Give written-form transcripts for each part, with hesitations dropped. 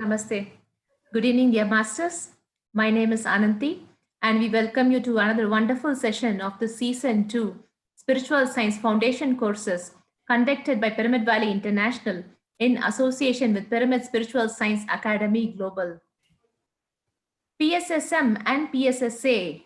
Namaste. Good evening, dear masters. My name is Ananti, and we welcome you to another wonderful session of the Season 2 Spiritual Science Foundation courses conducted by Pyramid Valley International in association with Pyramid Spiritual Science Academy Global. PSSM and PSSA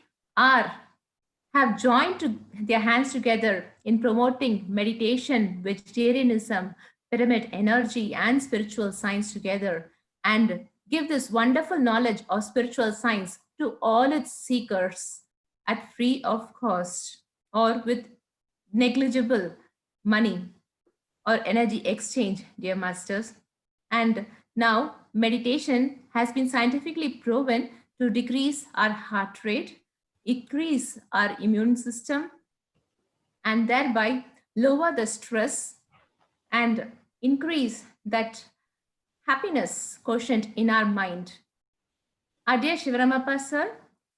have joined their hands together in promoting meditation, vegetarianism, pyramid energy, and spiritual science together, and give this wonderful knowledge of spiritual science to all its seekers at free of cost or with negligible money or energy exchange, dear masters. And now meditation has been scientifically proven to decrease our heart rate, increase our immune system, and thereby lower the stress and increase that happiness quotient in our mind. Our dear Shivaramappa sir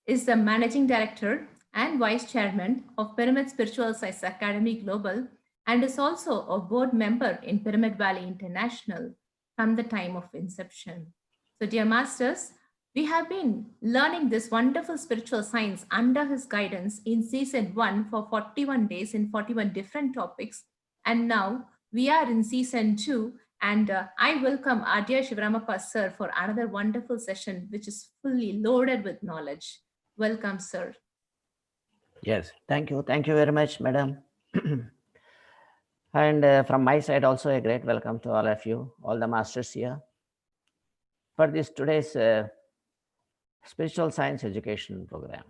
is the Managing Director and Vice Chairman of Pyramid Spiritual Science Academy Global and is also a board member in Pyramid Valley International from the time of inception. So dear masters, we have been learning this wonderful spiritual science under his guidance in Season 1 for 41 days in 41 different topics. And now we are in Season 2, and I welcome our dear Shivaramappa sir for another wonderful session, which is fully loaded with knowledge. Welcome, sir. Yes, thank you. Thank you very much, madam. And from my side also a great welcome to all of you, all the masters here, for this today's spiritual science education program.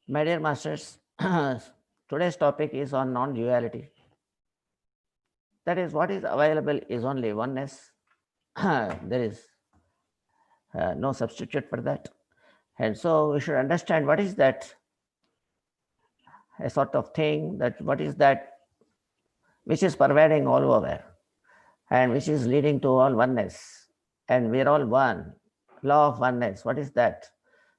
My dear masters, today's topic is on non-duality. That is, what is available is only oneness. There is no substitute for that. And so we should understand what is that, a sort of thing, that what is that which is pervading all over and which is leading to all oneness. And we're all one. Law of oneness, what is that?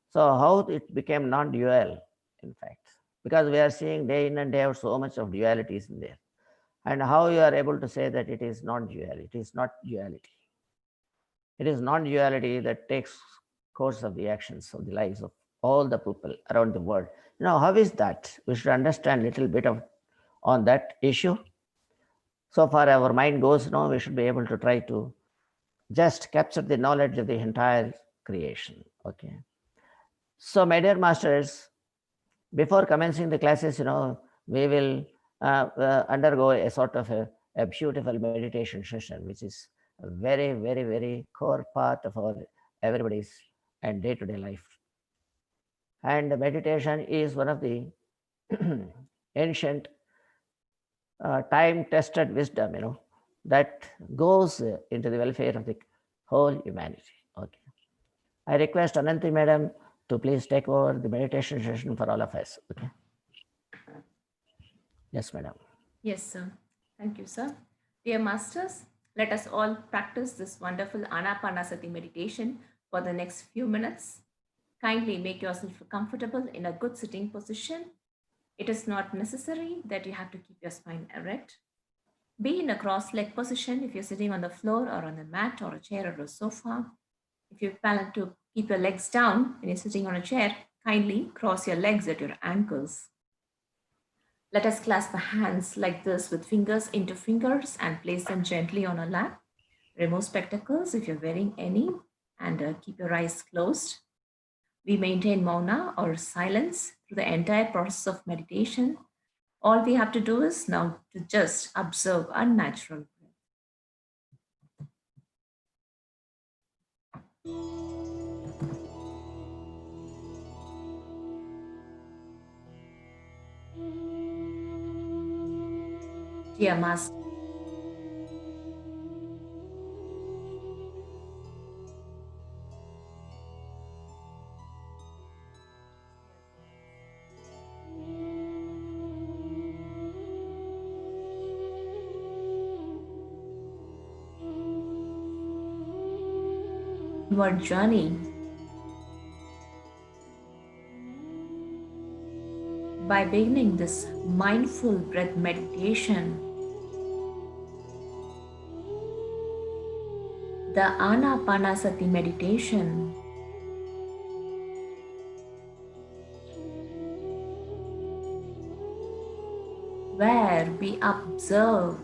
So how it became non-dual, in fact, because we are seeing day in and day out so much of dualities in there. And how you are able to say that it is non-dual? It is not duality. It is non-duality that takes course of the actions of the lives of all the people around the world. Now, how is that? We should understand a little bit of on that issue. So far our mind goes now, we should be able to try to just capture the knowledge of the entire creation. Okay. So my dear masters, before commencing the classes, we will undergo a sort of a beautiful meditation session, which is a very, very, very core part of our everybody's and day-to-day life. And meditation is one of the ancient time-tested wisdom, that goes into the welfare of the whole humanity. Okay. I request Ananti madam to please take over the meditation session for all of us. Okay. Yes, madam. Yes, sir. Thank you, sir. Dear masters, let us all practice this wonderful Anapanasati meditation for the next few minutes. Kindly make yourself comfortable in a good sitting position. It is not necessary that you have to keep your spine erect. Be in a cross-leg position if you're sitting on the floor or on a mat or a chair or a sofa. If you plan to keep your legs down when you're sitting on a chair, kindly cross your legs at your ankles. Let us clasp our hands like this with fingers into fingers and place them gently on our lap. Remove spectacles if you're wearing any and keep your eyes closed. We maintain mauna or silence through the entire process of meditation. All we have to do is now to just observe our natural breath. Dear Master, inward journey by beginning this mindful breath meditation. the Anapanasati meditation, where we observe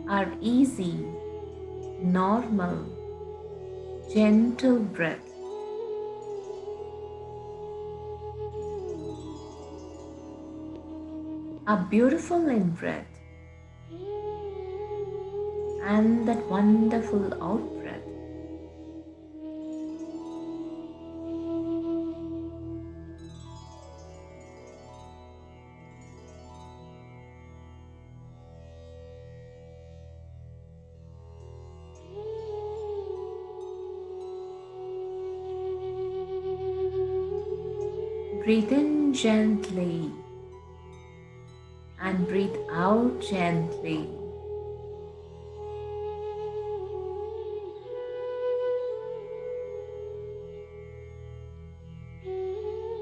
our easy, normal, gentle breath. A beautiful in-breath and that wonderful out-breath. Breathe in gently and breathe out gently.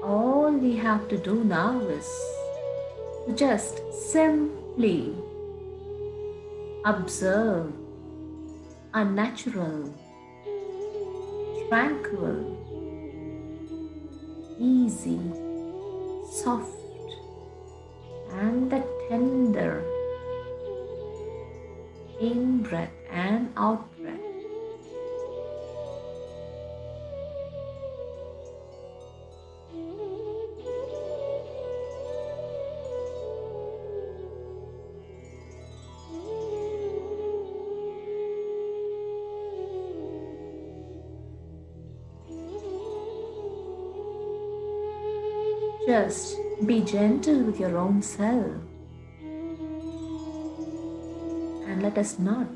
All we have to do now is to just simply observe a natural, tranquil, easy, soft, and the tender in-breath and out-breath. Just be gentle with your own self and let us not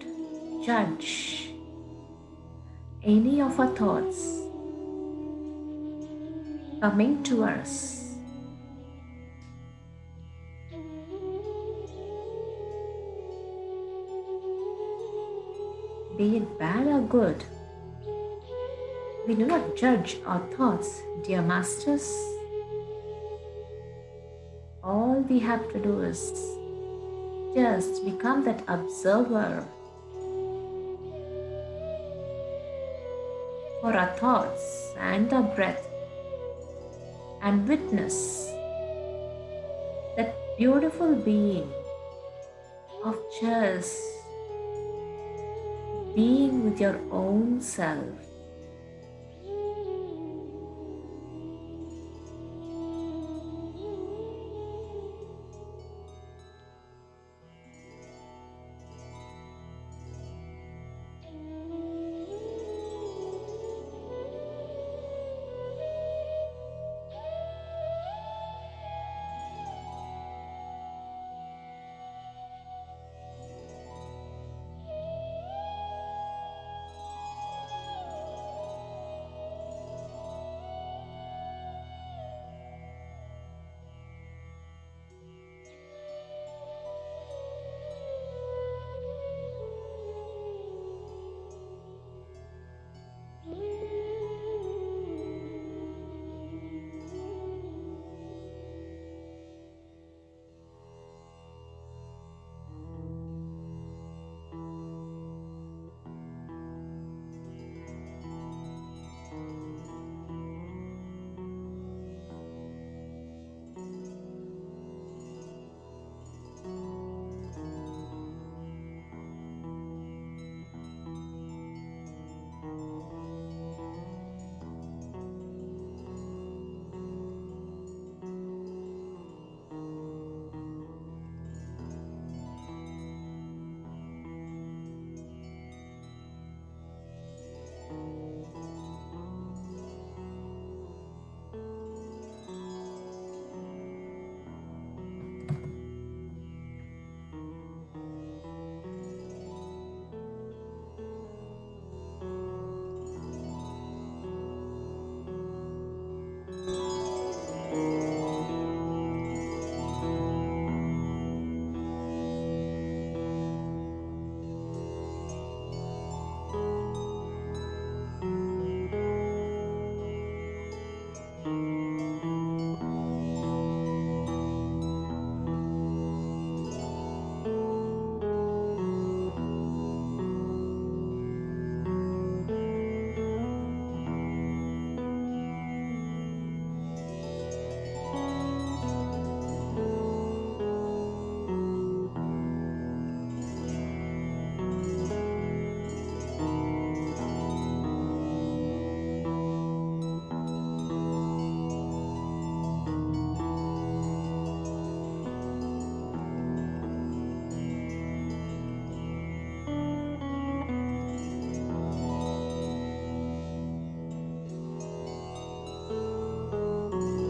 judge any of our thoughts coming to us. Be it bad or good, we do not judge our thoughts, dear masters. All we have to do is just become that observer for our thoughts and our breath and witness that beautiful being of just being with your own self.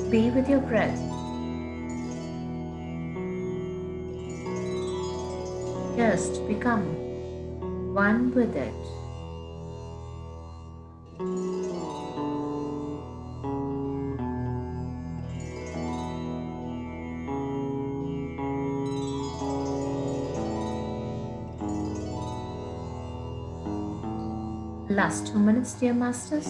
Be with your breath. Just become one with it. Last 2 minutes, dear masters.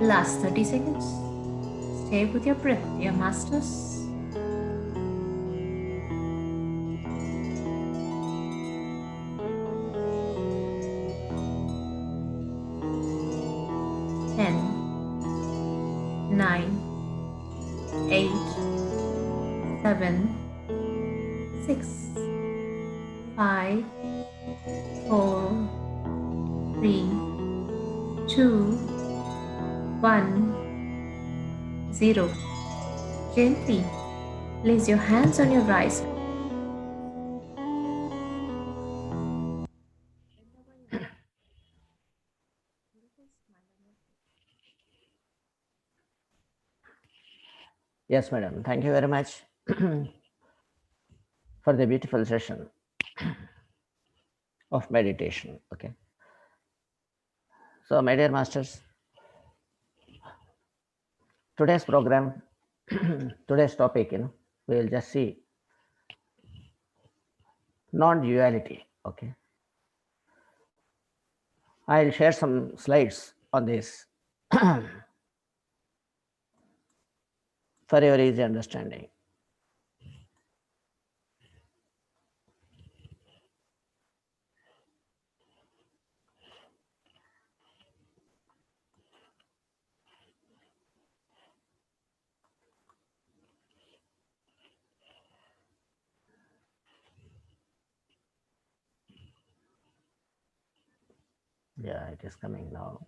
Last 30 seconds. Stay with your breath, dear masters. Ten, 9, 8, 7, 6, 5, 4, 3, 2, 1, 0. Gently place your hands on your eyes. Yes, madam. Thank you very much for the beautiful session of meditation. Okay. So, my dear masters, today's program, today's topic, we will just see non-duality. Okay. I'll share some slides on this for your easy understanding. Yeah, it is coming now.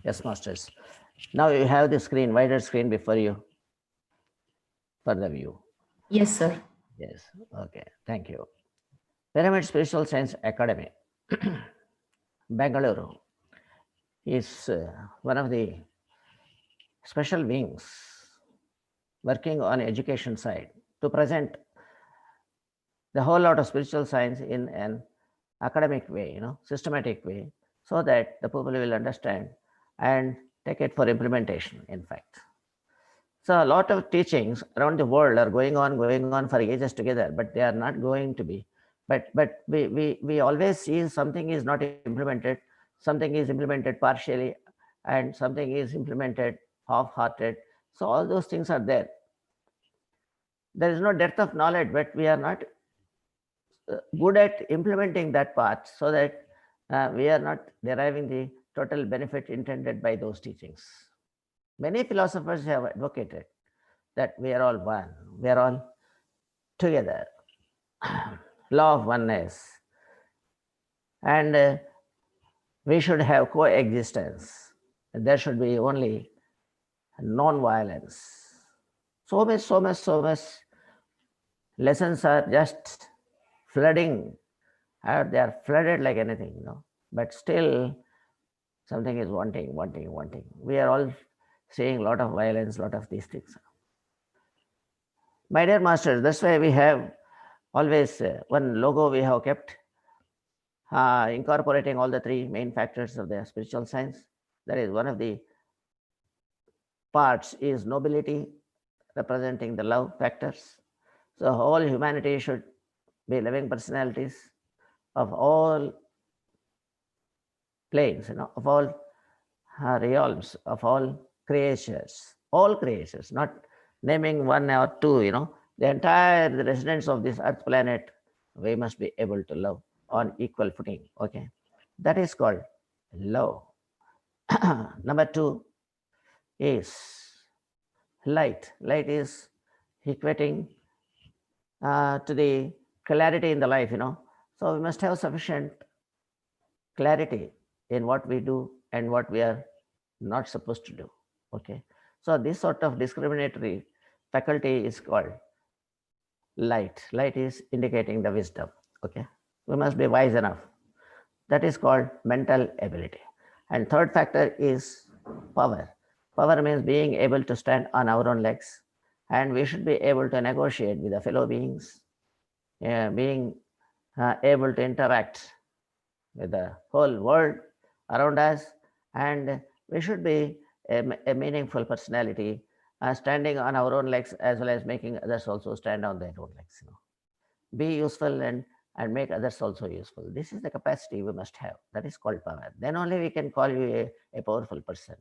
Yes, masters. Now you have the screen, wider screen before you for the view. Yes, sir. Yes. Okay. Thank you. Pyramid Spiritual Science Academy, Bengaluru, is one of the special wings working on education side to present the whole lot of spiritual science in an academic way, systematic way, so that the people will understand and take it for implementation, in fact. So a lot of teachings around the world are going on for ages together, but they are not going to be. But we always see something is not implemented, something is implemented partially, and something is implemented half-hearted. So all those things are there. There is no depth of knowledge, but we are not good at implementing that part, so that we are not deriving the total benefit intended by those teachings. Many philosophers have advocated that we are all one, we are all together, law of oneness, and we should have coexistence. There should be only non-violence. So much lessons are just flooding. They are flooded like anything, But still, something is wanting. We are all seeing a lot of violence, a lot of these things. My dear masters, that's why we have always one logo we have kept, incorporating all the three main factors of the spiritual science. That is, one of the parts is nobility, representing the love factors. So whole humanity should be living personalities of all planes, of all realms, of all creatures, not naming one or two, the entire residents of this earth planet, we must be able to love on equal footing. Okay, that is called love. Number two is light. Light is equating to the clarity in the life, So we must have sufficient clarity in what we do and what we are not supposed to do. Okay. So this sort of discriminatory faculty is called light. Light is indicating the wisdom. Okay. We must be wise enough. That is called mental ability. And third factor is power. Power means being able to stand on our own legs, and we should be able to negotiate with the fellow beings, being able to interact with the whole world around us, and we should be a meaningful personality, standing on our own legs as well as making others also stand on their own legs. Be useful and make others also useful. This is the capacity we must have. That is called power. Then only we can call you a powerful person,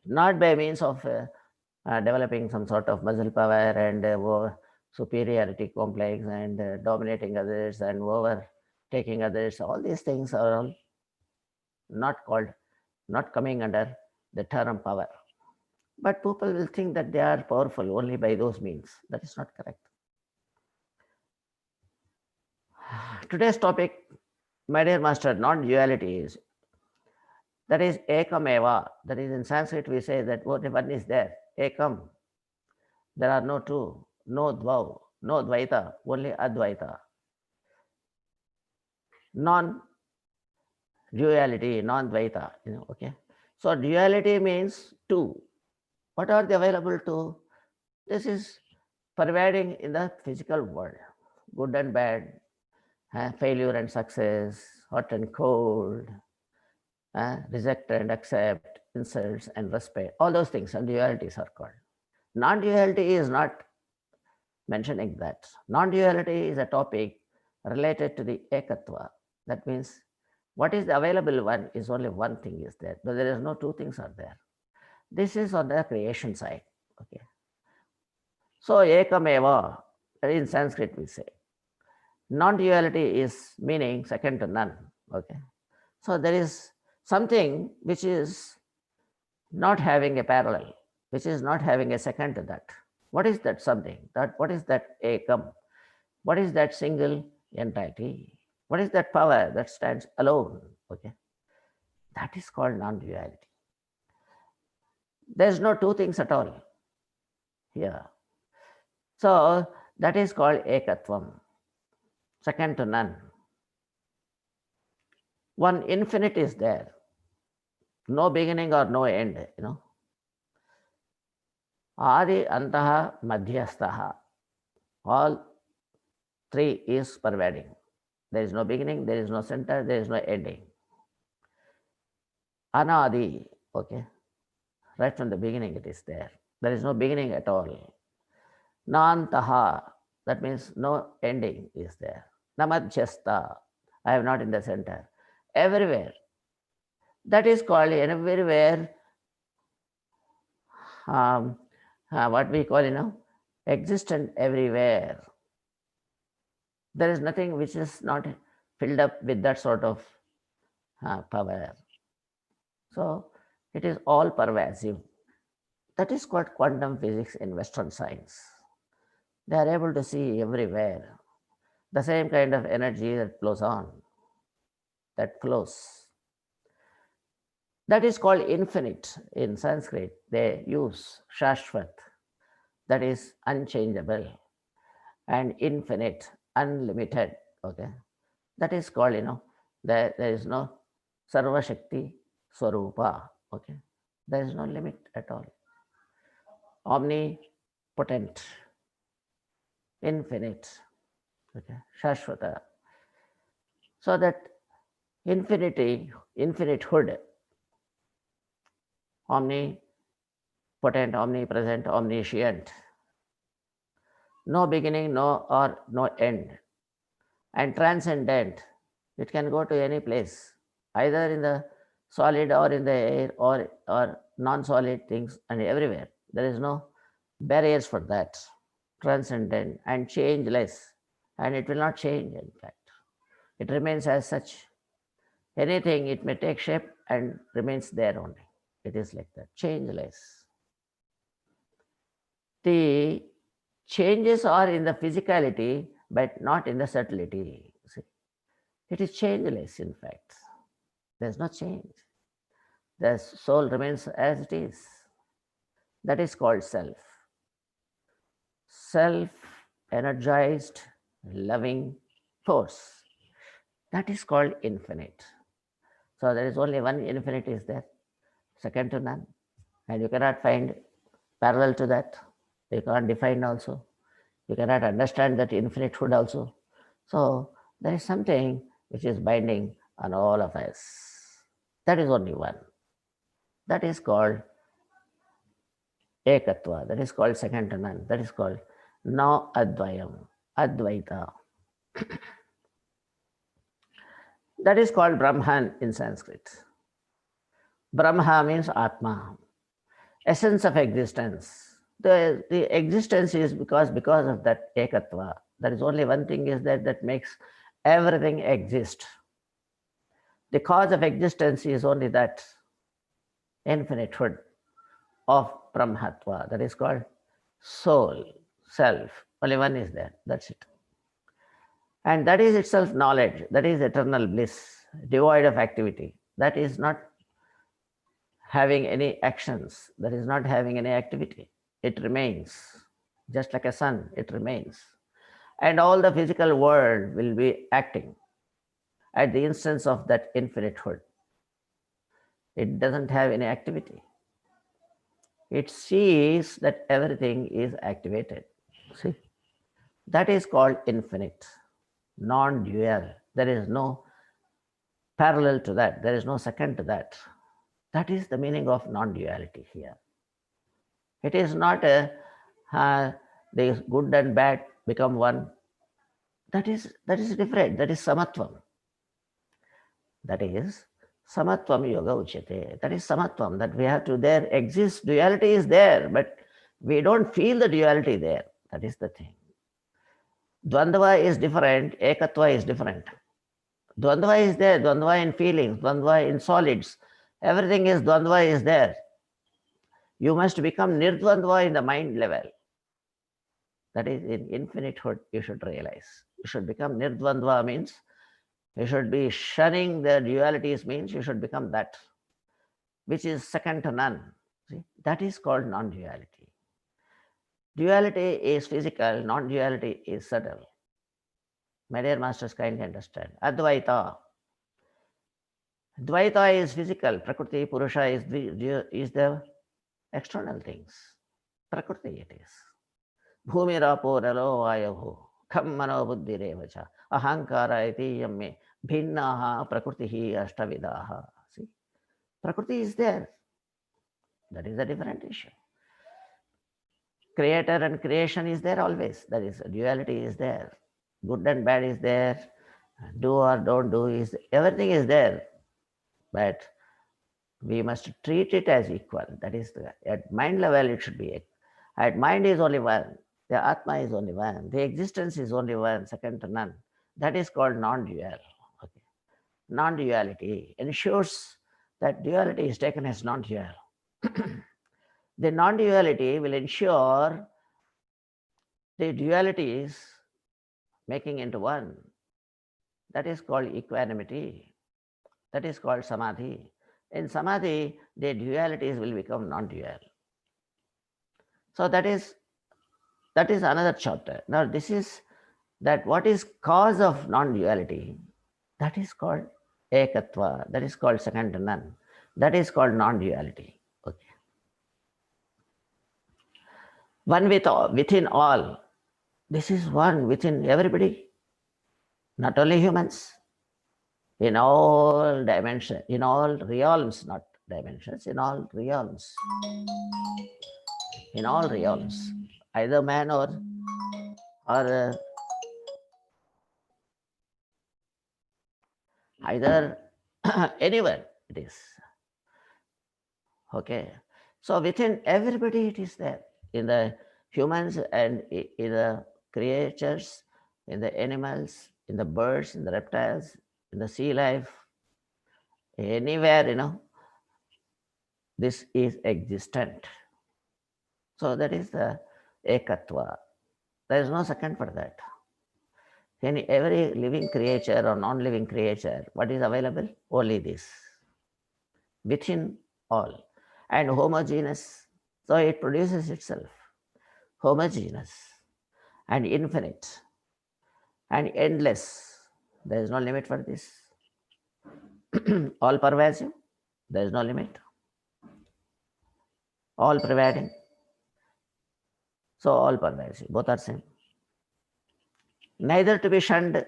not by means of developing some sort of muscle power and superiority complex and dominating others and overtaking others. All these things are all not coming under the term power. But people will think that they are powerful only by those means. That is not correct. Today's topic, my dear master, non-duality is, that is EKAMEVA. That is, in Sanskrit we say that one is there, ekam. There are no two, no dvav, no dvaita, only advaita. Non-duality, non-dvaita, okay. So duality means two. What are they available to? This is pervading in the physical world, good and bad, failure and success, hot and cold, reject and accept, insults and respect. All those things and dualities are called. Non-duality is not mentioning that. Non-duality is a topic related to the ekatva. That means what is the available one is only one thing is there, but there is no two things are there. This is on the creation side. Okay. So ekameva, in Sanskrit we say. Non-duality is meaning second to none. Okay. So there is something which is not having a parallel, which is not having a second to that. What is that something? What is that ekam? What is that single entity? What is that power that stands alone? Okay. That is called non-duality. There's no two things at all here. So that is called ekatvam, second to none. One infinite is there, no beginning or no end, Adi, Antaha, Madhyastaha. All three is pervading. There is no beginning, there is no center, there is no ending. Anadi, okay. Right from the beginning it is there. There is no beginning at all. Nantaha, that means no ending is there. Namadhyasta, I am not in the center. Everywhere. That is called everywhere, um, what we call, existent everywhere. There is nothing which is not filled up with that sort of power. So it is all pervasive. That is called quantum physics in Western science. They are able to see everywhere the same kind of energy that flows on, that flows. That is called infinite in Sanskrit. They use Shashvat, that is unchangeable, and infinite, unlimited. Okay, that is called, there is no Sarva Shakti Swarupa. Okay, there is no limit at all. Omnipotent, infinite, okay, Shashvata. So that infinity, infinitehood, omnipotent, omnipresent, omniscient, no beginning, no end, and transcendent. It can go to any place, either in the solid or in the air or non-solid things, and everywhere. There is no barriers for that. Transcendent and changeless, and it will not change. In fact, it remains as such. Anything, it may take shape and remains there only. It is like that, changeless. The changes are in the physicality, but not in the subtlety. See, it is changeless, in fact. There's no change. The soul remains as it is. That is called self. Self energized, loving force. That is called infinite. So there is only one infinite is there, second to none. And you cannot find parallel to that. You can't define also. You cannot understand that infinitehood also. So there is something which is binding on all of us. That is only one. That is called ekatva. That is called second to none. That is called no advayam, advaita. That is called Brahman in Sanskrit. Brahma means Atma, essence of existence. The existence is because of that ekatva. There is only one thing is that makes everything exist. The cause of existence is only that infinitehood of Brahmatva. That is called soul, self. Only one is there. That's it. And that is itself knowledge. That is eternal bliss, devoid of activity. That is not having any actions. That is not having any activity. It remains. Just like a sun, it remains. And all the physical world will be acting at the instance of that infinitehood. It doesn't have any activity. It sees that everything is activated. See, that is called infinite, non-dual. There is no parallel to that. There is no second to that. That is the meaning of non-duality here. It is not the good and bad become one. That is different. That is samatvam. That is samatvam yoga uchyate. That is samatvam, that we have to, there exists, duality is there, but we don't feel the duality there. That is the thing. Dvandva is different, ekatva is different. Dvandva is there, dvandva in feelings, dvandva in solids. Everything is dvandva is there. You must become nirdvandva in the mind level. That is in infinitehood, you should realize. You should become nirdvandva means you should be shunning the dualities, means you should become that, which is second to none. See, that is called non-duality. Duality is physical, non-duality is subtle. My dear masters, kindly understand. Advaita. Dvaita is physical. Prakriti, Purusha is the external things. Prakriti it is. Bhumi rapo ralo vayavu. Kham mano buddhi revacha. Ahankara iti yamme. Bhinnaha prakritihi ashtavidaha. See, Prakriti is there. That is a different issue. Creator and creation is there always. That is, duality is there. Good and bad is there. Do or don't do is, everything is there. But we must treat it as equal. That is, at mind level, it should be. At mind is only one. The Atma is only one. The existence is only one, second to none. That is called non-dual. Okay. Non-duality ensures that duality is taken as non-dual. The non-duality will ensure the duality is making into one. That is called equanimity. That is called samadhi. In samadhi, the dualities will become non-dual. So that is another chapter. Now this is that what is cause of non-duality. That is called ekatva. That is called second to none. That is called non-duality. Okay. One with all, within all. This is one within everybody, not only humans. In all dimensions, in all realms, not dimensions, in all realms. In all realms, either man or either anywhere it is. Okay. So within everybody it is there. In the humans and in the creatures, in the animals, in the birds, in the reptiles, in the sea life, anywhere, this is existent. So that is the ekatva. There is no second for that. In every living creature or non-living creature, what is available? Only this. Within all. And homogeneous. So it produces itself. Homogeneous and infinite and endless. There is no limit for this. All pervasive. There is no limit. All pervading. So all pervasive. Both are same. Neither to be shunned,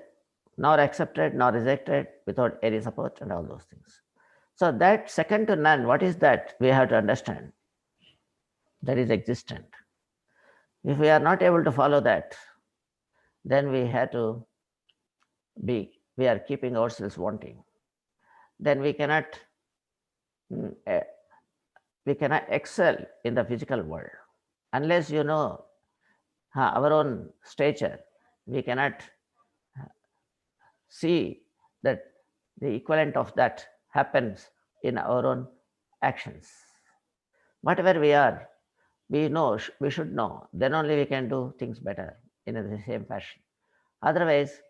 nor accepted, nor rejected without any support and all those things. So that second to none, what is that? We have to understand. That is existent. If we are not able to follow that, then we are keeping ourselves wanting. Then we cannot excel in the physical world. Unless you know our own stature, we cannot see that the equivalent of that happens in our own actions. Whatever we are, we should know. Then only we can do things better in the same fashion. Otherwise,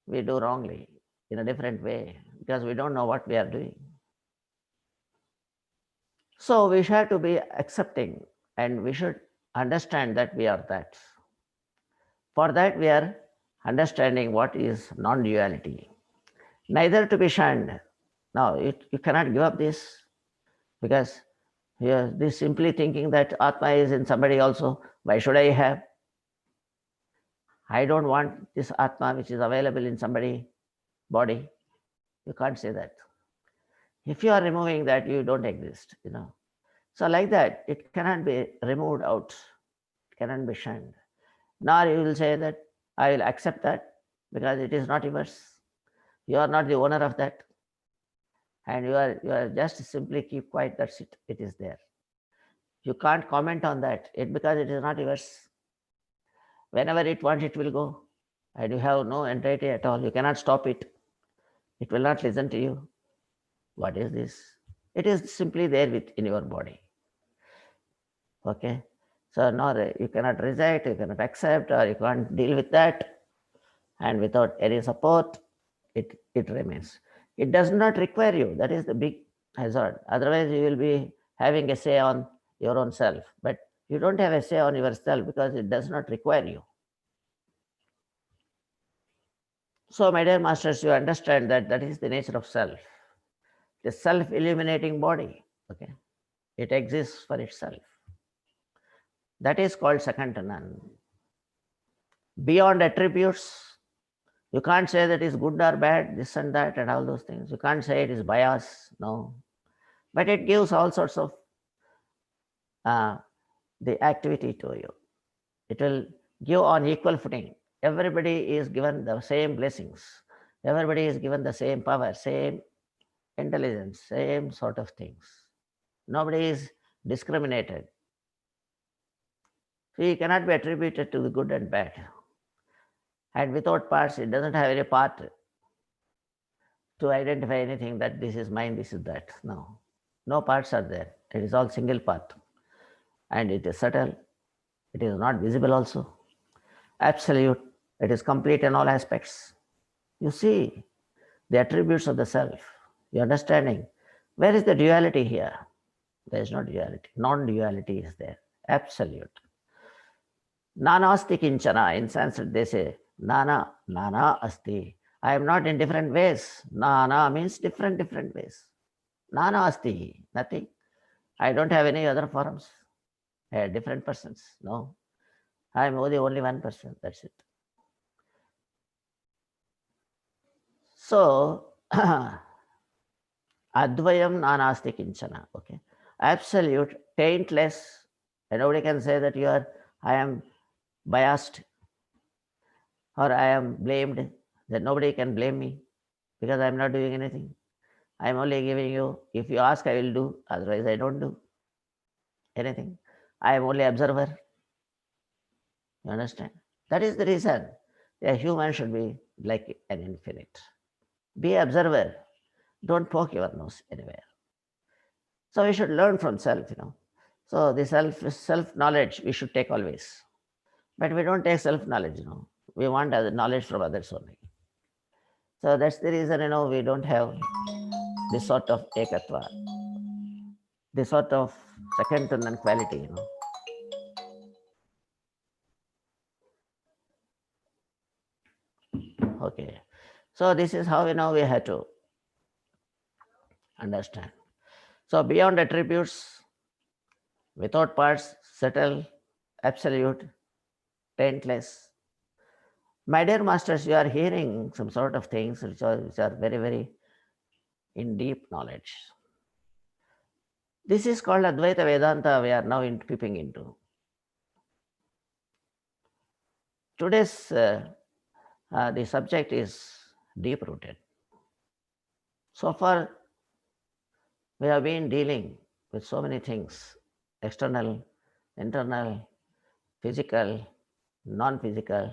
we do wrongly in a different way because we don't know what we are doing. So we have to be accepting and we should understand that we are that. For that, we are understanding what is non-duality. Neither to be shunned. Now, you cannot give up this because this simply thinking that Atma is in somebody also. Why should I have? I don't want this Atma which is available in somebody's body. You can't say that. If you are removing that, you don't exist, So like that, it cannot be removed out. It cannot be shunned. Nor you will say that I will accept that because it is not yours. You are not the owner of that. And you are just simply keep quiet, that's it. It is there. You can't comment on that because it is not yours. Whenever it wants, it will go. And you have no entity at all. You cannot stop it. It will not listen to you. What is this? It is simply there in your body. Okay. So nor you cannot reject, you cannot accept, or you can't deal with that. And without any support, it remains. It does not require you. That is the big hazard. Otherwise, you will be having a say on your own self. But you don't have a say on yourself because it does not require you. So, my dear masters, you understand that is the nature of self. The self-illuminating body. Okay. It exists for itself. That is called second to none. Beyond attributes, you can't say that is good or bad, this and that, and all those things. You can't say it is bias, no. But it gives all sorts of the activity to you. It will give on equal footing. Everybody is given the same blessings. Everybody is given the same power, same intelligence, same sort of things. Nobody is discriminated. So he cannot be attributed to the good and bad. And without parts, it doesn't have any part to identify anything that this is mine, this is that. No. No parts are there. It is all single part. And it is subtle. It is not visible also. Absolute. It is complete in all aspects. You see the attributes of the self. You're understanding. Where is the duality here? There is no duality. Non-duality is there. Absolute. Nana asti kinchana. In Sanskrit they say, nana asti. I am not in different ways. Nana means different ways. Nana asti. Nothing. I don't have any other forms. I have different persons. No. I am only one person. That's it. So, advayam nanasti kinchana. Okay. Absolute, taintless. And nobody can say that I am biased or I am blamed, that nobody can blame me because I am not doing anything. I am only giving you, if you ask, I will do, otherwise I don't do anything. I am only observer. You understand? That is the reason a human should be like an infinite. Be observer. Don't poke your nose anywhere. So we should learn from self, So the self-knowledge we should take always. But we don't take self-knowledge, We want knowledge from others only. So that's the reason, we don't have this sort of ekatva, this sort of second to none quality, Okay. So this is how, we have to understand. So beyond attributes, without parts, subtle, absolute, taintless. My dear masters, you are hearing some sort of things which are very, very in deep knowledge. This is called Advaita Vedanta we are now peeping into. Today's the subject is deep rooted. So far, we have been dealing with so many things, external, internal, physical, non-physical.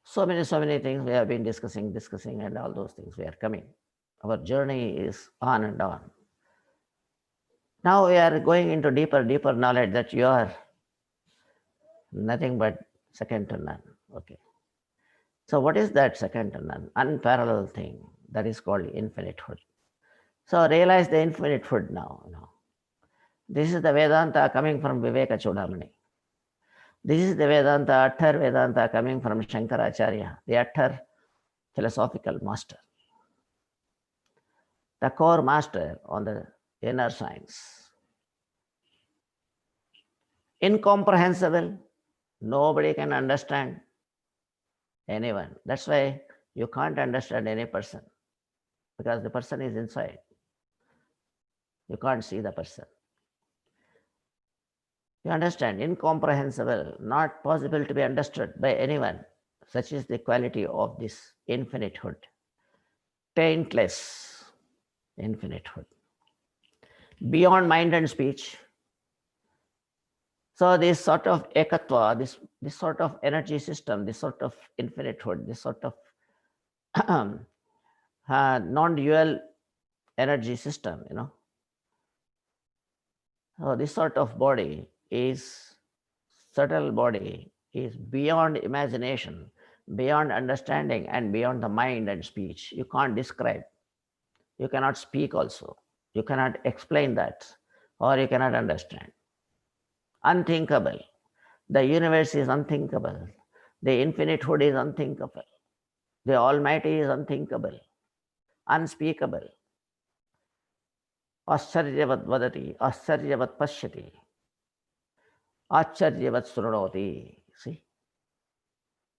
So many things we have been discussing, and all those things we are coming. Our journey is on and on. Now we are going into deeper knowledge that you are nothing but second to none. Okay. So what is that second to none? Unparalleled thing that is called infinitehood. So realize the infinitehood now. This is the Vedanta coming from Viveka Chudamani. This is the Vedanta, utter Vedanta coming from Shankaracharya, the utter philosophical master, the core master on the inner science. Incomprehensible, nobody can understand anyone. That's why you can't understand any person, because the person is inside. You can't see the person. You understand? Incomprehensible, not possible to be understood by anyone. Such is the quality of this infinitehood. Taintless infinitehood. Beyond mind and speech. So this sort of ekatva, this sort of energy system, this sort of infinitehood, this sort of non-dual energy system, So this sort of body is, subtle body is beyond imagination, beyond understanding, and beyond the mind and speech. You can't describe. You cannot speak also. You cannot explain that, or you cannot understand. Unthinkable. The universe is unthinkable. The infinitehood is unthinkable. The Almighty is unthinkable, unspeakable. Ascharyavat vadati, ascharyavat pashyati, acharyavat srunoti. See?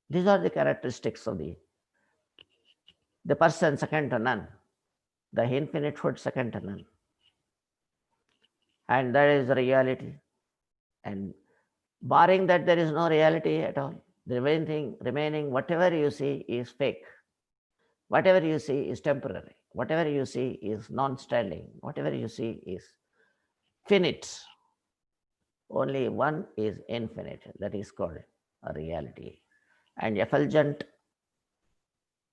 These are the characteristics of the person second to none, the infinitehood second to none. And that is the reality. And Barring that, there is no reality at all. The remaining, whatever you see is fake. Whatever you see is temporary. Whatever you see is non-standing. Whatever you see is finite. Only one is infinite. That is called a reality. And effulgent,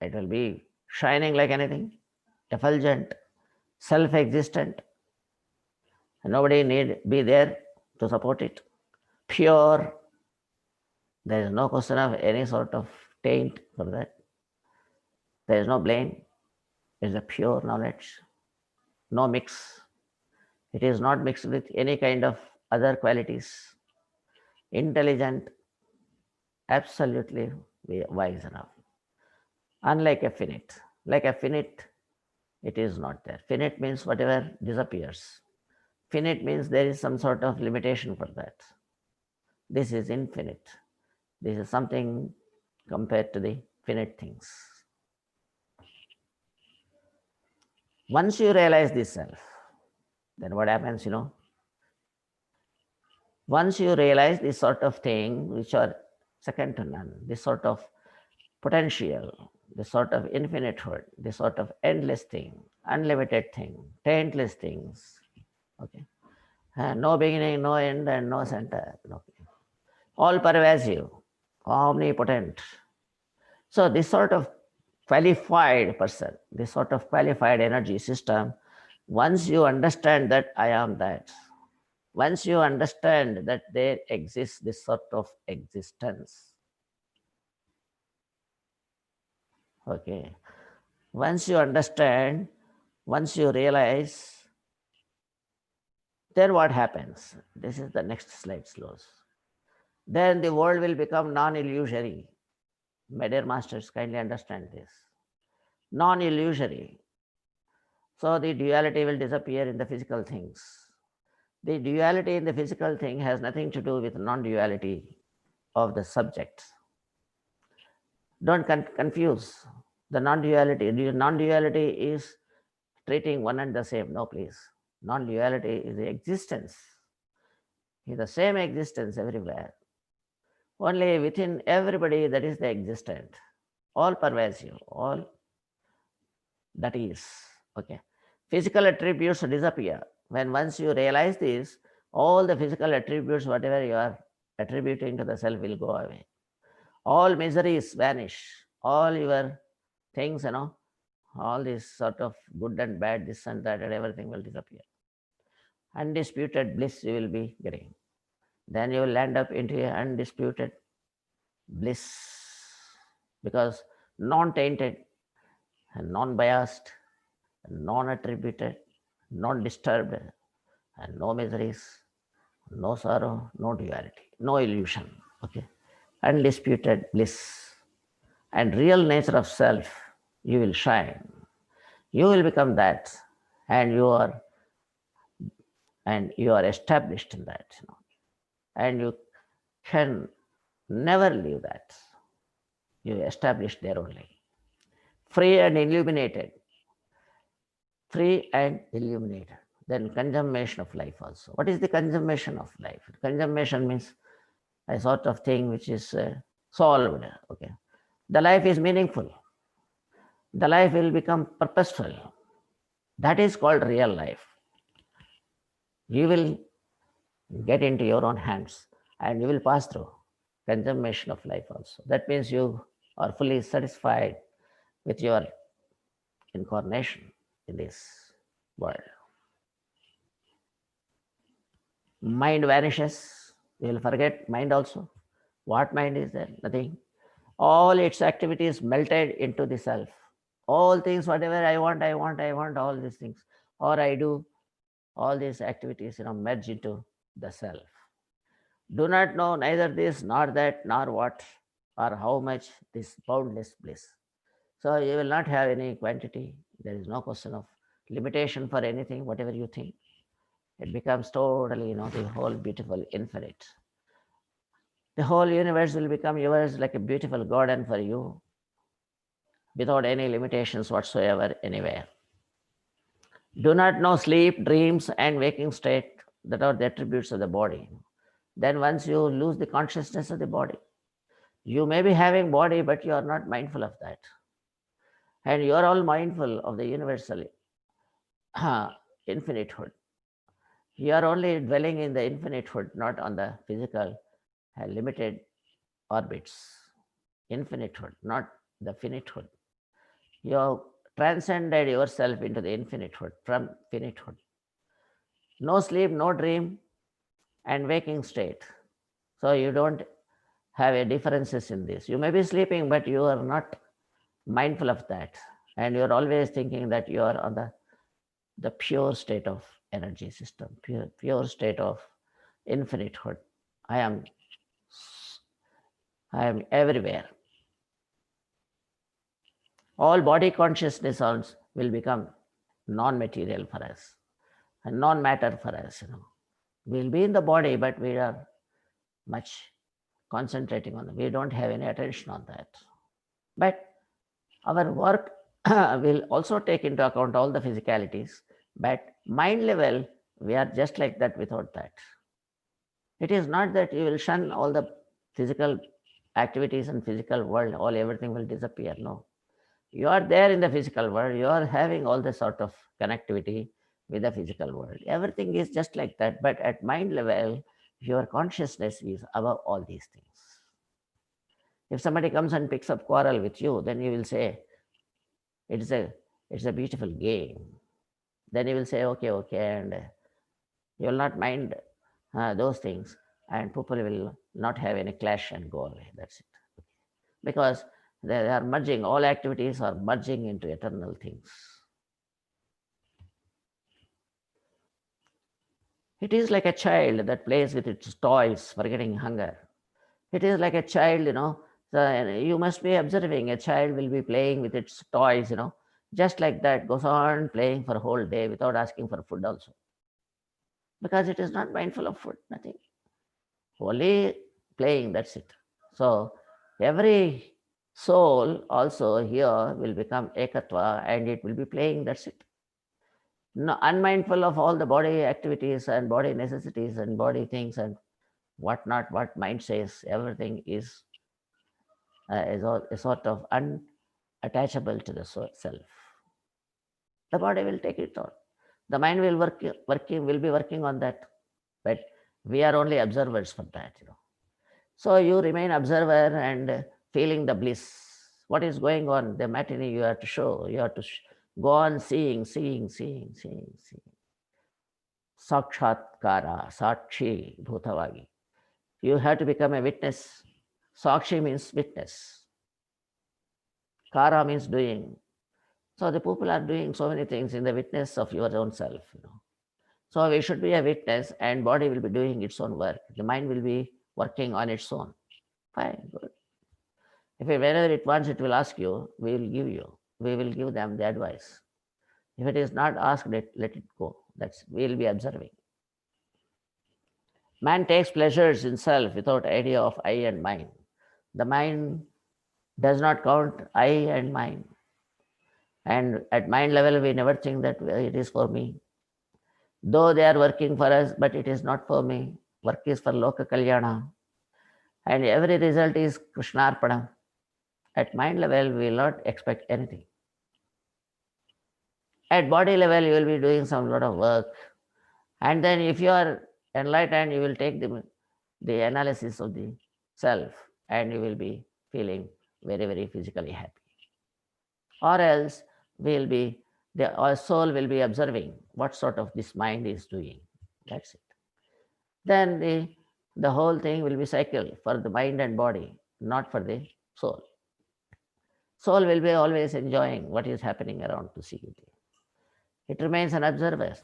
it will be shining like anything. Effulgent, self-existent. Nobody need be there to support it. Pure, there is no question of any sort of taint for that. There is no blame. It is a pure knowledge. No mix. It is not mixed with any kind of other qualities. Intelligent, absolutely wise enough. Unlike a finite. Like a finite, it is not there. Finite means whatever disappears. Finite means there is some sort of limitation for that. This is infinite. This is something compared to the finite things. Once you realize this self, then what happens, Once you realize this sort of thing, which are second to none, this sort of potential, this sort of infinitehood, this sort of endless thing, unlimited thing, taintless things, okay? No beginning, no end, and no center. Okay. All pervasive, omnipotent. So this sort of qualified person, this sort of qualified energy system, once you understand that I am that, once you understand that there exists this sort of existence, okay, once you understand, once you realize, then what happens? This is the next slide slows. Then the world will become non-illusory. My dear masters, kindly understand this. Non-illusory. So the duality will disappear in the physical things. The duality in the physical thing has nothing to do with non-duality of the subject. Don't confuse the non-duality. Non-duality is treating one and the same. No, please. Non-duality is the existence. It's the same existence everywhere. Only within everybody that is the existent. All pervasive, all that is. Okay. Physical attributes disappear. When once you realize this, all the physical attributes, whatever you are attributing to the self, will go away. All miseries vanish. All your things, all this sort of good and bad, this and that, and everything will disappear. Undisputed bliss you will be getting. Then you will land up into a undisputed bliss, because non-tainted and non-biased, non-attributed, non-disturbed, and no miseries, no sorrow, no duality, no illusion. Okay, undisputed bliss and real nature of self, you will shine. You will become that, and you are established in that, and you can never leave that. You established there only. Free and illuminated. Free and illuminated. Then consummation of life also. What is the consummation of life? Consummation means a sort of thing which is solved. Okay, the life is meaningful. The life will become purposeful. That is called real life. You will get into your own hands and you will pass through consummation of life also. That means you are fully satisfied with your incarnation in this world. Mind vanishes. You will forget mind also. What mind is there? Nothing. All its activities melted into the self. All things, whatever I want, all these things. Or I do, all these activities, merge into the self. Do not know neither this, nor that, nor what, or how much this boundless bliss. So you will not have any quantity. There is no question of limitation for anything, whatever you think. It becomes totally, the whole beautiful infinite. The whole universe will become yours like a beautiful garden for you, without any limitations whatsoever anywhere. Do not know sleep, dreams, and waking state, that are the attributes of the body. Then once you lose the consciousness of the body, you may be having body, but you are not mindful of that. And you are all mindful of the universal infinitehood. You are only dwelling in the infinitehood, not on the physical limited orbits. Infinitehood, not the finitehood. You have transcended yourself into the infinitehood, from finitehood. No sleep, no dream, and waking state. So you don't have a differences in this. You may be sleeping, but you are not mindful of that. And you're always thinking that you are on the pure state of energy system, pure state of infinitehood. I am everywhere. All body consciousness also will become non-material for us and non-matter for us. We'll be in the body, but we are much concentrating on it. We don't have any attention on that. But our work will also take into account all the physicalities, but mind level, we are just like that without that. It is not that you will shun all the physical activities and physical world, all everything will disappear. No. You are there in the physical world, you are having all the sort of connectivity with the physical world. Everything is just like that, but at mind level, your consciousness is above all these things. If somebody comes and picks up quarrel with you, then you will say, it's a beautiful game. Then you will say, okay, and you will not mind those things, and people will not have any clash and go away. That's it. Because they are merging, all activities are merging into eternal things. It is like a child that plays with its toys, forgetting hunger. It is like a child, you must be observing a child will be playing with its toys, just like that, goes on playing for a whole day without asking for food also. Because it is not mindful of food, nothing. Only playing, that's it. So every soul also here will become ekatva and it will be playing, that's it. No, unmindful of all the body activities and body necessities and body things and whatnot, what mind says, everything is a sort of unattachable to the self. The body will take it on. The mind will will be working on that, but we are only observers for that. So you remain observer and feeling the bliss. What is going on? The matinee you have to show. You have to go on seeing. Sakshatkara, Sakshi, Bhutavagi. You have to become a witness. Sakshi means witness. Kara means doing. So the people are doing so many things in the witness of your own self. So we should be a witness and body will be doing its own work. The mind will be working on its own. Fine, good. If whenever it wants, it will ask you, we will give you. We will give them the advice. If it is not asked, let it go. We will be observing. Man takes pleasures in self without idea of I and mine. The mind does not count I and mine. And at mind level, we never think that it is for me. Though they are working for us, but it is not for me. Work is for Loka Kalyana. And every result is Krishnarpana. At mind level, we will not expect anything. At body level, you will be doing some lot of work. And then if you are enlightened, you will take the analysis of the self and you will be feeling very, very physically happy. Or else our soul will be observing what sort of this mind is doing. That's it. Then the whole thing will be cycle for the mind and body, not for the soul. Soul will be always enjoying what is happening around to see it. It remains an observer.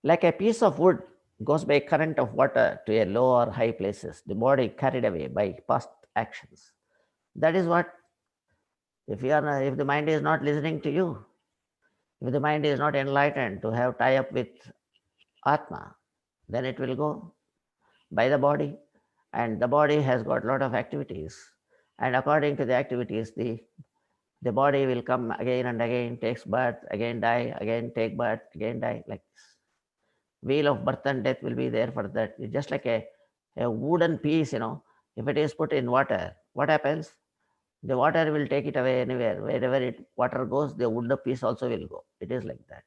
Like a piece of wood goes by a current of water to a low or high places, the body carried away by past actions. That is what, if the mind is not listening to you, if the mind is not enlightened to have tie up with Atma, then it will go by the body. And the body has got a lot of activities. And according to the activities, the body will come again and again, takes birth, again die, again take birth, again die, like this. wheel of birth and death will be there for that. It's just like a wooden piece, if it is put in water, what happens? The water will take it away anywhere. Wherever water goes, the wood piece also will go. It is like that.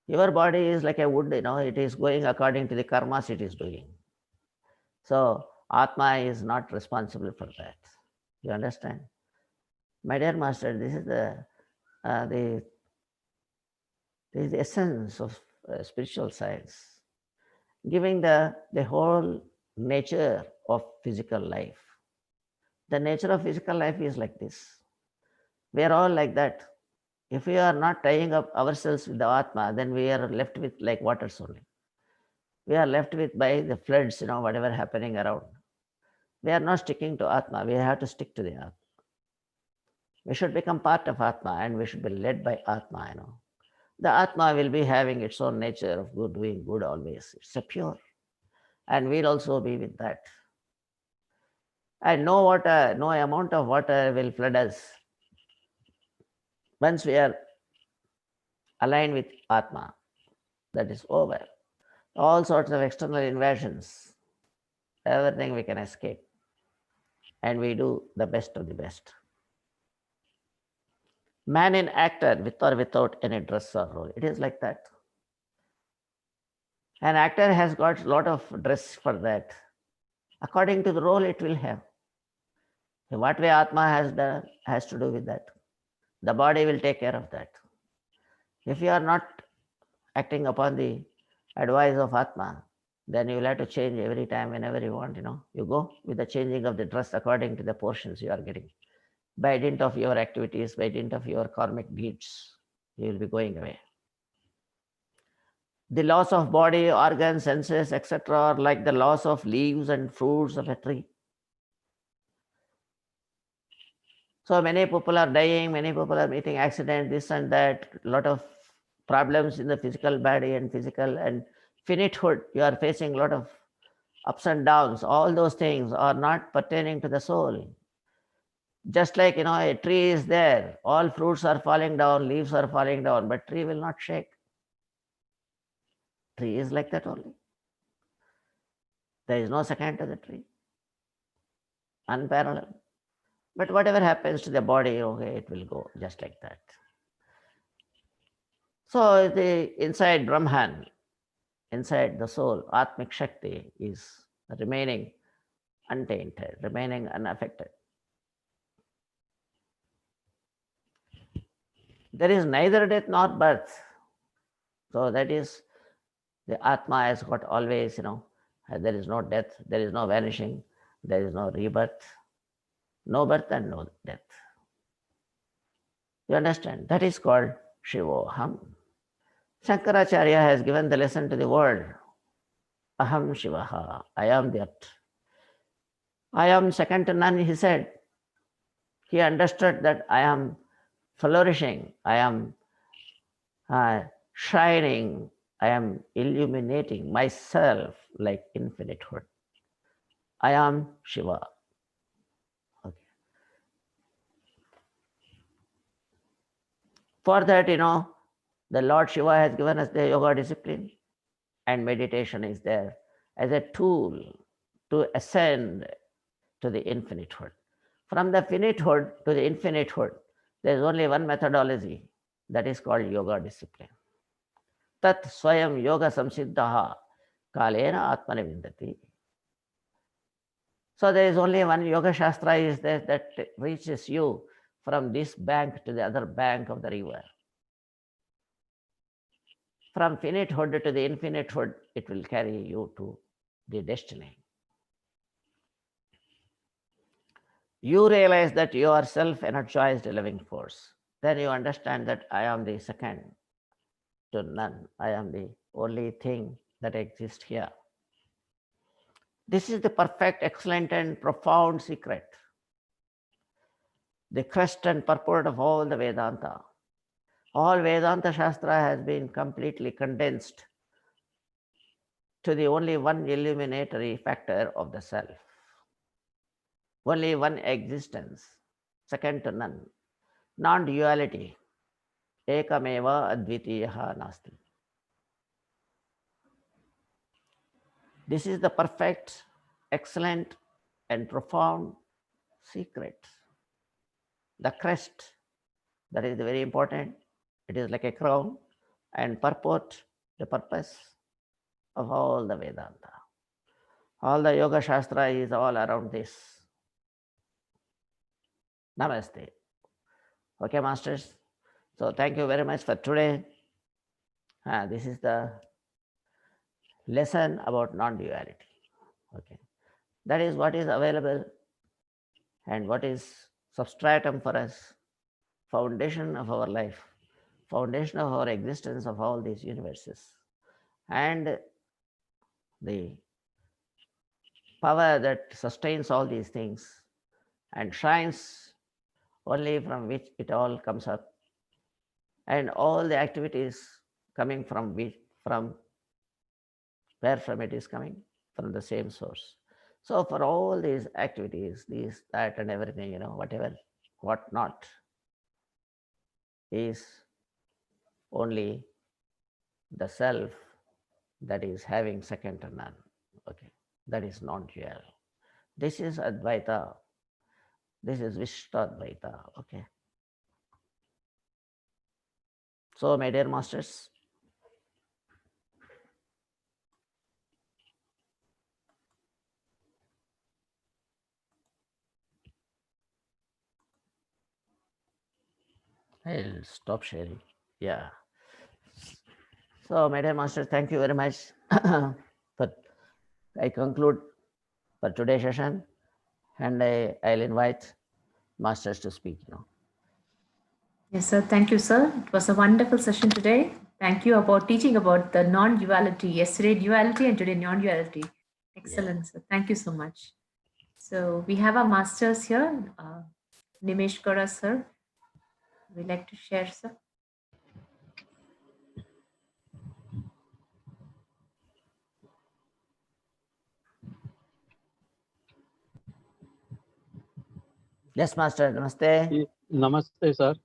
Your body is like a wood, it is going according to the karmas it is doing. So Atma is not responsible for that. You understand? My dear master, this is the this is the essence of spiritual science, giving the whole nature of physical life. The nature of physical life is like this. We are all like that. If we are not tying up ourselves with the Atma, then we are left with like waters only. We are left with by the floods, whatever happening around. We are not sticking to Atma. We have to stick to the Atma. We should become part of Atma and we should be led by Atma, The Atma will be having its own nature of good, doing good always. It's a pure. And we'll also be with that. And no water, no amount of water will flood us. Once we are aligned with Atma, that is over. All sorts of external invasions, everything we can escape. And we do the best of the best. Man in actor, with or without any dress or role. It is like that. An actor has got a lot of dress for that. According to the role it will have. In what way Atma has to do with that. The body will take care of that. If you are not acting upon the advice of Atma, then you will have to change every time whenever you want, You go with the changing of the dress according to the portions you are getting. By dint of your activities, by dint of your karmic deeds, you will be going away. The loss of body, organs, senses, etc. are like the loss of leaves and fruits of a tree. So many people are dying, many people are meeting accidents, this and that, a lot of problems in the physical body and physical and finitehood. You are facing a lot of ups and downs. All those things are not pertaining to the soul. Just like, a tree is there, all fruits are falling down, leaves are falling down, but tree will not shake. Tree is like that only. There is no second to the tree. Unparalleled. But whatever happens to the body, okay, it will go just like that. So the inside Brahman, inside the soul, Atmic Shakti is remaining untainted, remaining unaffected. There is neither death nor birth. So that is, the Atma has got always, there is no death, there is no vanishing, there is no rebirth, no birth and no death. You understand? That is called Shivoham. Shankaracharya has given the lesson to the world. Aham Shivaha, I am that. I am second to none, he said. He understood that I am flourishing, I am shining, I am illuminating myself like infinitehood. I am Shiva. Okay. For that, the Lord Shiva has given us the yoga discipline, and meditation is there as a tool to ascend to the infinitehood. From the finitehood to the infinitehood, there is only one methodology, that is called yoga discipline. Tat swayam yoga samsiddhaha kalena atmane vindati. So there is only one yoga shastra is there that reaches you from this bank to the other bank of the river. From finitehood to the infinitehood, it will carry you to the destiny. You realize that you are self-energized living force. Then you understand that I am the second to none. I am the only thing that exists here. This is the perfect, excellent, and profound secret. The crest and purport of all the Vedanta. All Vedanta Shastra has been completely condensed to the only one illuminatory factor of the self. Only one existence, second to none. Non-duality. EKAMEVA advitiyaha nasti. This is the perfect, excellent, and profound secret. The crest, that is very important. It is like a crown, and purport, the purpose of all the Vedanta. All the Yoga Shastra is all around this. Namaste. Okay, masters. So thank you very much for today. This is the lesson about non-duality. Okay, that is what is available and what is substratum for us, foundation of our life, foundation of our existence of all these universes, and the power that sustains all these things and shines only from which it all comes up, and all the activities coming from which, from where from it is coming, from the same source. So for all these activities, these, that, and everything, whatever, what not, is only the self that is having second to none. Okay, that is non-dual. This is Advaita. This is Vishtadvaita. Okay. So, my dear masters, I'll stop sharing. Yeah. So, my dear masters, thank you very much. But I conclude for today's session, and I'll invite masters to speak. Yes, sir. Thank you, sir. It was a wonderful session today. Thank you about teaching about the non-duality. Yesterday, duality, and today, non-duality. Excellent, sir. Thank you so much. So we have our masters here, Nimesh Gora, sir. We'd like to share, sir. Yes, master. Namaste. Namaste, sir.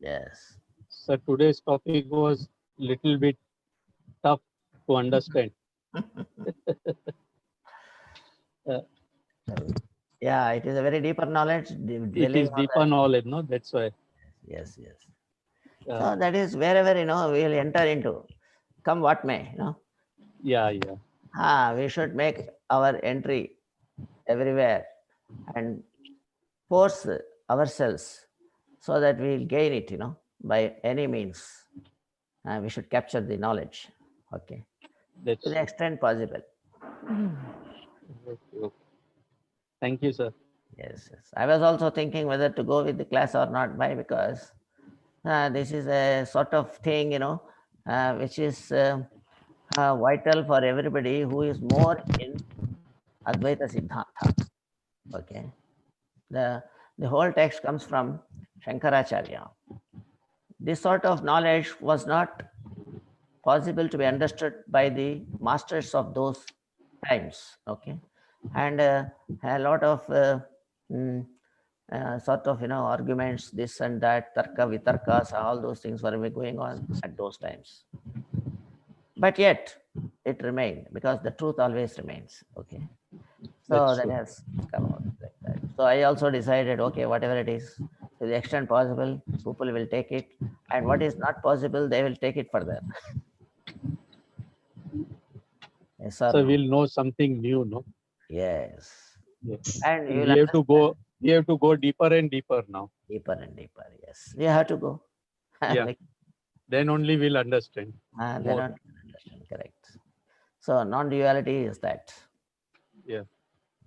Yes. Sir, today's topic was little bit tough to understand. Yeah, it is a very deeper knowledge. It is deeper knowledge, no? That's why. Yes, yes. So that is wherever, we'll enter into, come what may, Yeah, yeah. We should make our entry everywhere and force ourselves so that we'll gain it, by any means. We should capture the knowledge, okay, That's to the extent possible. okay. Thank you, sir. Yes, yes. I was also thinking whether to go with the class or not. Why? Because this is a sort of thing, which is vital for everybody who is more in Advaita Siddhanta. Okay. The whole text comes from Shankaracharya. This sort of knowledge was not possible to be understood by the masters of those times. Okay. And a lot of sort of, arguments, this and that, tarka, vitarkas, all those things were going on at those times. But yet, it remained because the truth always remains. Okay. So that has come out like that. So I also decided, okay, whatever it is, to the extent possible, people will take it. And what is not possible, they will take it further. Yes, sir. So we'll know something new, no? Yes. Yes. And we have to go. We have to go deeper and deeper now. Deeper and deeper. Yes, we have to go. Yeah. Then only we'll understand. Then only we'll understand. Correct. So non-duality is that. Yeah.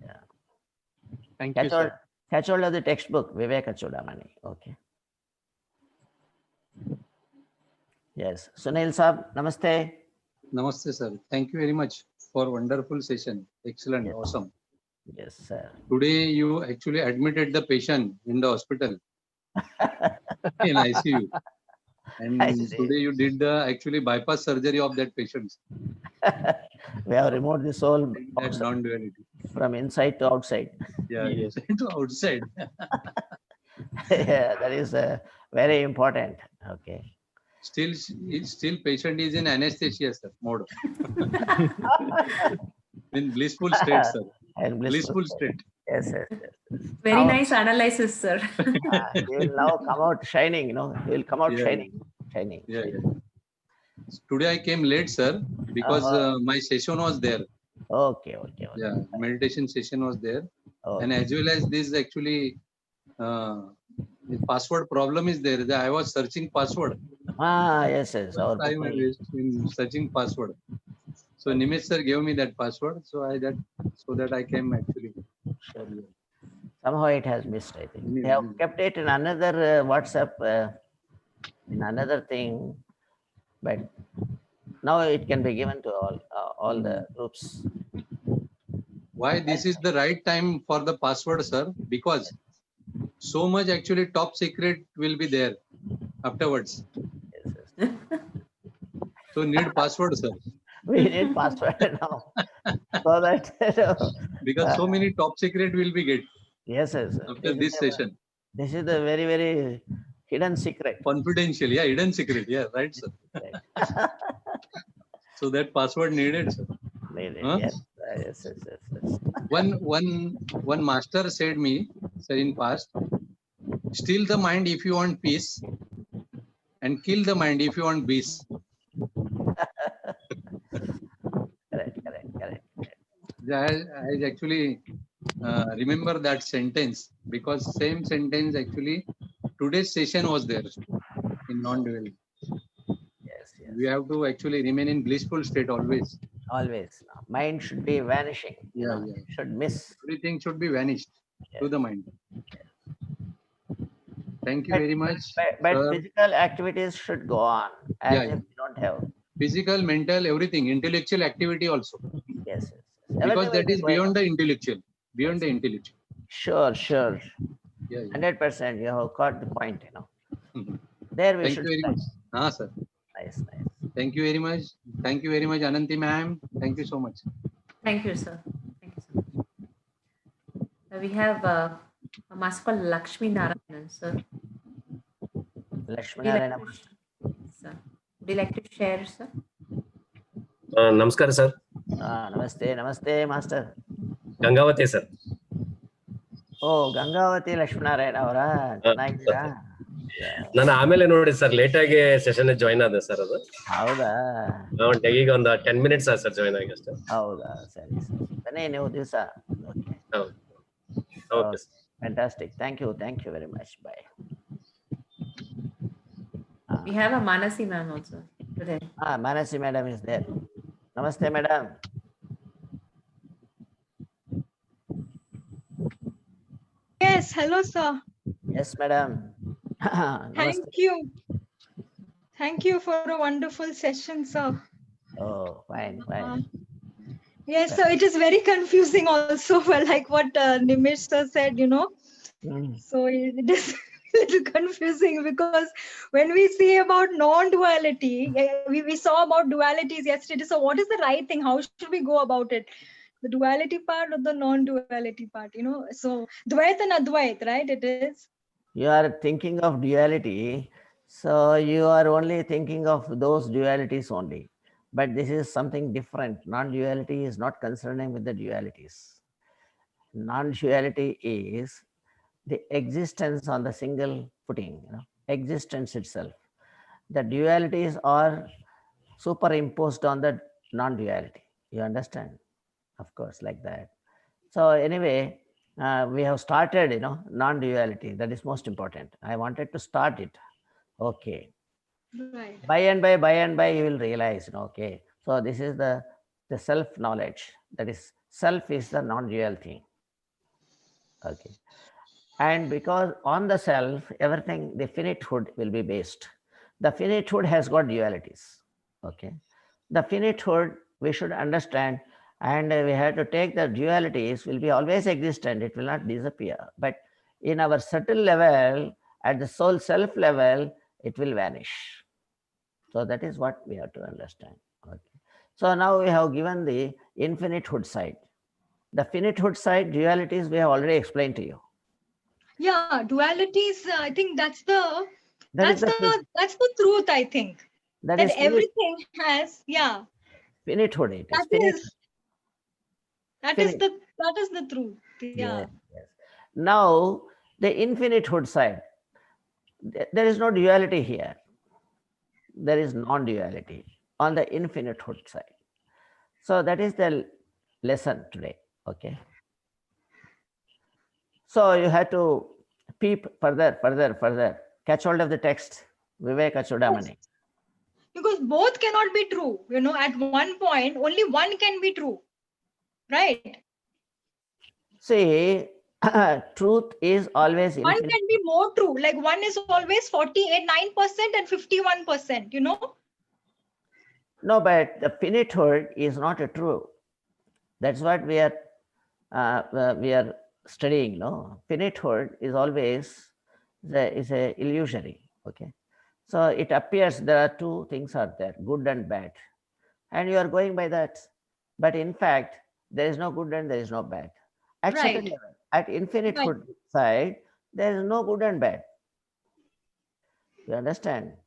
Yeah. Thank you, sir. Catch hold of the textbook, Viveka Chudamani. Okay. Yes. Sunil Saab, namaste. Namaste, sir. Thank you very much for wonderful session. Excellent. Yes. Awesome. Yes, sir. Today you actually admitted the patient in the hospital in ICU. And today you did the actually bypass surgery of that patient. We have removed the soul That non-duality. From inside to outside. Yeah, Yes. inside to outside. Yeah, that is very important. Okay. Still patient is in anesthesia, sir, mode. In blissful state, sir. And Blissful state. Yes, yes, yes. Very Now, nice analysis, sir. he will now come out shining, you know, he will come out Yeah. shining, shining. Yeah, shining. yeah. Today I came late, sir, because my session was there. Okay, okay, okay. Yeah, meditation session was there. Okay. And as well as this actually, the password problem is there. I was searching password. Yes, yes. Our Time I book waste in searching password. So Nimish sir gave me that password. So that I came actually. earlier. somehow it has missed, I think. Any They have reason? kept it in another WhatsApp, in another thing, but now it can be given to all the groups. Why this is the right time for the password, sir? Because so much actually top secret will be there afterwards. Yes, yes. So need password, sir. We need password now, so that Because so many top secret will be get yes, yes. after this session. This is the very, very hidden secret. Confidential, yeah, hidden secret, yeah, right, sir. Right. So that password needed, sir. Needed, Huh? yes, yes, yes, yes, yes. One master said me, sir, in past, steal the mind if you want peace, and kill the mind if you want peace. Correct. I actually remember that sentence because same sentence actually today's session was there in non-duality. Yes, yes. We have to actually remain in blissful state always. Always. Mind should be vanishing. Yeah, You know, yeah. should miss. Everything should be vanished to the mind. Thank you But- very much. But sir. physical activities should go on as Yeah, if yeah. we don't have. Physical, mental, everything, intellectual activity also. Yes, yes. Because Everything will that be is going beyond on. the intellectual. Beyond Yes. the intellectual. Sure. Yeah, yeah. 100%. You have got the point, you know. Mhm. There we Thank should you very start. much. Ah, sir. Nice. Thank you very much. Thank you very much, Ananti ma'am. Thank you so much. Thank you, sir. Thank you so much. We have a master called Lakshmi Narayanan, sir. Would you like Lakshminarayana. to, sir, would you like to share, sir? Namaskar, sir. Namaste, master. Gangavati, sir. Oh, Gangavati Lakshminarayana ಅವರ ಚೆನ್ನಾಗಿದ್ದೀರಾ? ನಾನು ಆಮೇಲೆ ನೋಡಿ sir late ಆಗಿ session join ಆದೆ sir ಅದು ಹೌದಾ? ಈಗ ಒಂದು 10 minutes ಆಯ್ತು ಸರ್ ಜಾಯಿನ್ ಆಗಿ ಅಷ್ಟೇ. ಹೌದಾ? ಸರಿ. ಬನ್ನಿ ನೀವು ದಿವಸ. Okay. Okay sir. Fantastic. Thank you very much. Bye. We have a Manasi ma'am also today. Manasi madam is there. Namaste, madam. Yes, hello, sir. Yes, madam. Thank you. Thank you for a wonderful session, sir. Oh, fine. Yes, sir. It is very confusing also, like what Nimish sir said, you know. So it is a little confusing because when we see about non-duality, we saw about dualities yesterday. So what is the right thing? How should we go about it? The duality part or the non-duality part, you know? So Dvait and Advait, right? It is. You are thinking of duality, so you are only thinking of those dualities only. But this is something different. Non-duality is not concerning with the dualities. Non-duality is the existence on the single footing, you know, existence itself. The dualities are superimposed on the non-duality. You understand? Of course, like that. So anyway, we have started, you know, non-duality. That is most important. I wanted to start it. Okay. Right. By and by, you will realize, you know, okay. So this is the self-knowledge. That is, self is the non-dual thing. Okay. And because on the self, everything, the finitehood will be based. The finitehood has got dualities. Okay. The finitehood we should understand, and we have to take the dualities will be always existent. It will not disappear. But in our subtle level, at the soul self level, it will vanish. So that is what we have to understand. Okay. So now we have given the infinitehood side. The finitehood side, dualities, we have already explained to you. Yeah, dualities. I think that's the truth. I think that that is everything has, yeah. finitehood. It is That finite. is That is Finished. the truth. Yeah. Yes. Now, the infinitehood side, there is no duality here. There is non-duality on the infinitehood side. So that is the lesson today. Okay. So you have to peep further, catch hold of the text, Viveka Chudamani. Because both cannot be true. At one point, only one can be true. Right? See, truth is always One infinite. can be more true. Like one is always 49% and 51%, No, but the finitude is not a true. That's what we are studying. No, finitude is always is a illusory. Okay, so it appears there are two things are there, good and bad, and you are going by that. But in fact, there is no good and there is no bad. At second Right. level, at infinitehood side, there is no good and bad. You understand?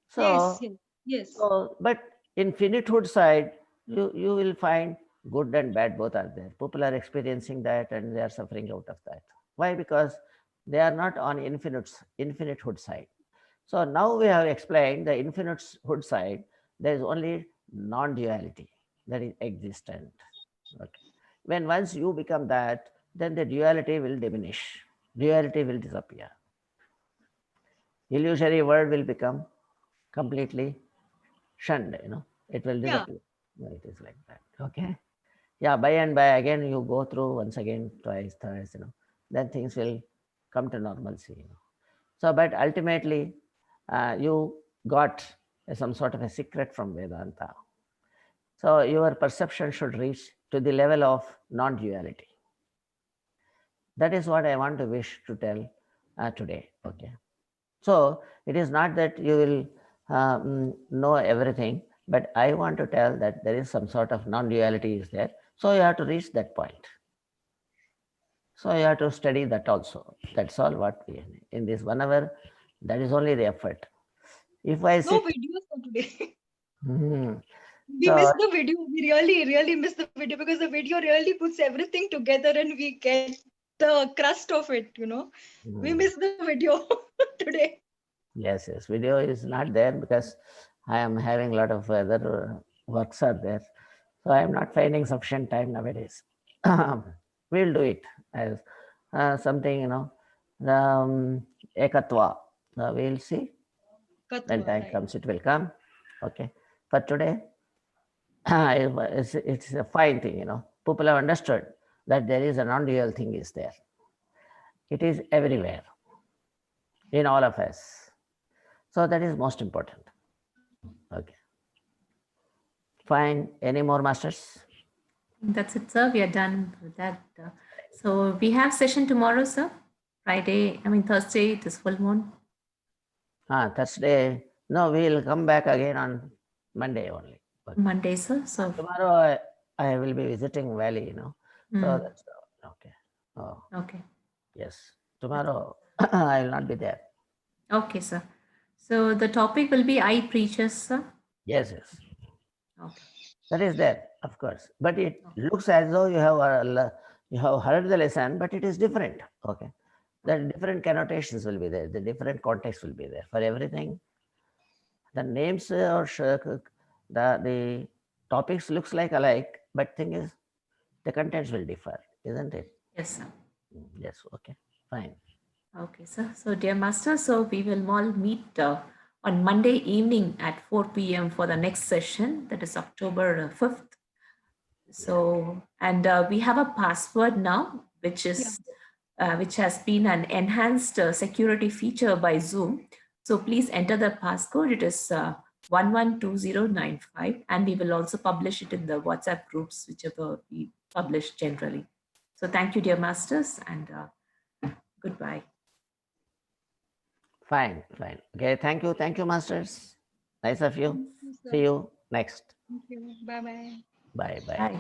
So, Yes. but in finitude side, you will find good and bad both are there. People are experiencing that and they are suffering out of that. Why? Because they are not on infinitehood side. So now we have explained the infinitehood side. There is only non-duality that is existent. Okay. When once you become that, then the duality will diminish. Duality will disappear. Illusory world will become completely shunned, it will disappear. It is like that. Okay. Yeah, by and by again you go through once again, twice, thrice, then things will come to normalcy. So, but ultimately, you got some sort of a secret from Vedanta. So your perception should reach to the level of non-duality. That is what I want to wish to tell today. Okay. So it is not that you will know everything, but I want to tell that there is some sort of non-duality is there. So you have to reach that point. So you have to study that also. That's all what we in this 1 hour. That is only the effort. If I No sit, videos for today. Mhm. We So missed the video. We really missed the video because the video really puts everything together and we get the crust of it, We missed the video today. yes, video is not there because I am having a lot of other works are there. So I am not finding sufficient time nowadays. We'll do it as something, ekatva. We'll see. When time comes, it will come. Okay. For today, it's a fine thing, People have understood that there is a non-dual thing is there. It is everywhere in all of us. So that is most important. Okay. Fine. Any more masters? That's it, sir. We are done with that. So we have session tomorrow, sir. Thursday, it is full moon. Thursday. No, we'll come back again on Monday only. Okay. Monday, sir. So tomorrow I will be visiting Valley, So that's okay. Oh. Okay. Yes. Tomorrow I will not be there. Okay, sir. So the topic will be I preachers, sir. Yes. Okay. That is there, of course. But it looks as though you have heard the lesson, but it is different. Okay. The different connotations will be there. The different context will be there for everything. The names or the topics looks like alike, but thing is, the contents will differ, isn't it? Yes, sir. Yes. Okay. Fine. Okay, sir. So, dear master, so we will all meet on Monday evening at 4 p.m. for the next session. That is October 5th. So, and we have a password now, which is which has been an enhanced security feature by Zoom. So please enter the passcode. It is 112095, and we will also publish it in the WhatsApp groups, whichever we publish generally. So thank you, dear masters, and goodbye. Fine. Okay, thank you, masters. Nice of you. See you next. Thank you. Bye-bye. Bye. Bye.